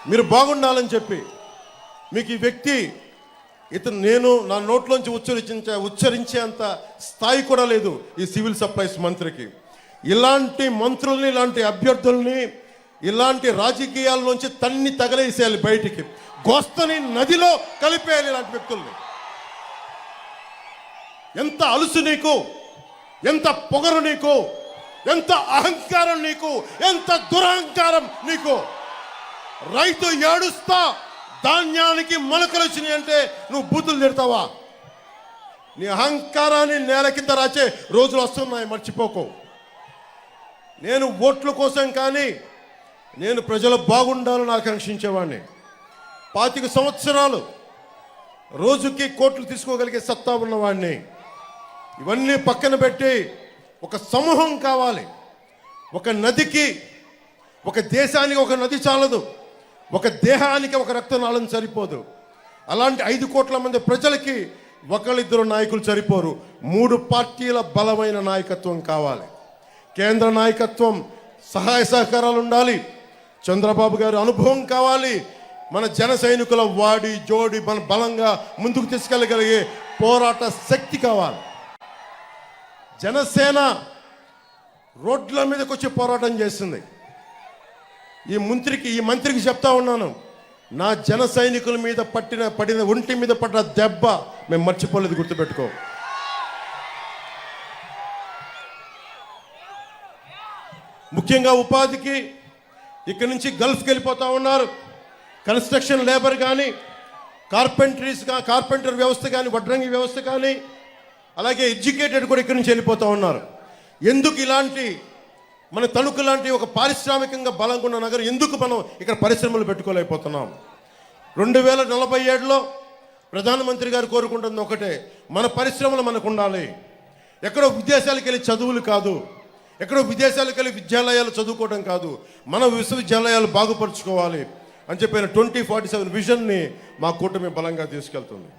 మీరు బాగుండాలని చెప్పి మీకు ఈ వ్యక్తి ఇతను నేను నా నోట్లోంచి ఉచ్చరించేంత స్థాయి కూడా లేదు ఈ సివిల్ సప్లైస్ మంత్రికి. ఇలాంటి మంత్రుల్ని, ఇలాంటి అభ్యర్థుల్ని, ఇలాంటి రాజకీయాల్లోంచి తన్ని తగలేసేయాలి, బయటికి గోస్తని నదిలో కలిపేయాలి ఇలాంటి వ్యక్తుల్ని. ఎంత అలుసు నీకు, ఎంత పొగరు నీకు, ఎంత అహంకారం నీకు, ఎంత దురహంకారం నీకు. రైతు ఏడుస్తా ధాన్యానికి మొలకలు వచ్చినాయి అంటే నువ్వు బూతులు తిడతావా? నీ అహంకారాన్ని నేల కింద రాచే రోజులు వస్తున్నాయి, మర్చిపోకు. నేను ఓట్ల కోసం కానీ నేను ప్రజలు బాగుండాలని ఆకాంక్షించేవాడిని. 25 సంవత్సరాలు రోజుకి కోట్లు తీసుకోగలిగే సత్తా ఉన్నవాడిని. ఇవన్నీ పక్కన పెట్టి ఒక సమూహం కావాలి. ఒక నదికి, ఒక దేశానికి ఒక నది చాలదు, ఒక దేహానికి ఒక రక్తనాళం సరిపోదు. అలాంటి 5 కోట్ల మంది ప్రజలకి ఒకళ్ళిద్దరు నాయకులు సరిపోరు. 3 పార్టీల బలమైన నాయకత్వం కావాలి. కేంద్ర నాయకత్వం సహాయ సహకారాలు ఉండాలి. చంద్రబాబు గారి అనుభవం కావాలి. మన జన సైనికుల వాడి జోడి మన బలంగా ముందుకు తీసుకెళ్ళగలిగే పోరాట శక్తి కావాలి. జనసేన రోడ్ల మీదకి వచ్చి పోరాటం చేస్తుంది. ఈ మంత్రికి చెప్తా ఉన్నాను, నా జన సైనికుల మీద పడిన ఒంటి మీద పడ్డ దెబ్బ మేము మర్చిపోలేదు, గుర్తుపెట్టుకో. ముఖ్యంగా ఉపాధికి ఇక్కడి నుంచి గల్ఫ్కి వెళ్ళిపోతూ ఉన్నారు. కన్స్ట్రక్షన్ లేబర్ కానీ, కార్పెంటర్ వ్యవస్థ కానీ, వడ్రంగి వ్యవస్థ కానీ, అలాగే ఎడ్యుకేటెడ్ కూడా ఇక్కడి నుంచి వెళ్ళిపోతూ ఉన్నారు. ఎందుకు ఇలాంటి మన తణుకు లాంటి ఒక పారిశ్రామికంగా బలంగా ఉన్న నగరం ఎందుకు మనం ఇక్కడ పరిశ్రమలు పెట్టుకోలేకపోతున్నాం? 2047లో ప్రధానమంత్రి గారు కోరుకుంటుంది ఒకటే, మన పరిశ్రమలు మనకు ఉండాలి. ఎక్కడో విదేశాలకు వెళ్ళి చదువులు కాదు, ఎక్కడో విదేశాలకు వెళ్ళి విద్యాలయాలు చదువుకోవడం కాదు, మన విశ్వవిద్యాలయాలు బాగుపరుచుకోవాలి అని చెప్పిన 2047 విజన్ని మా కూటమి బలంగా తీసుకెళ్తుంది.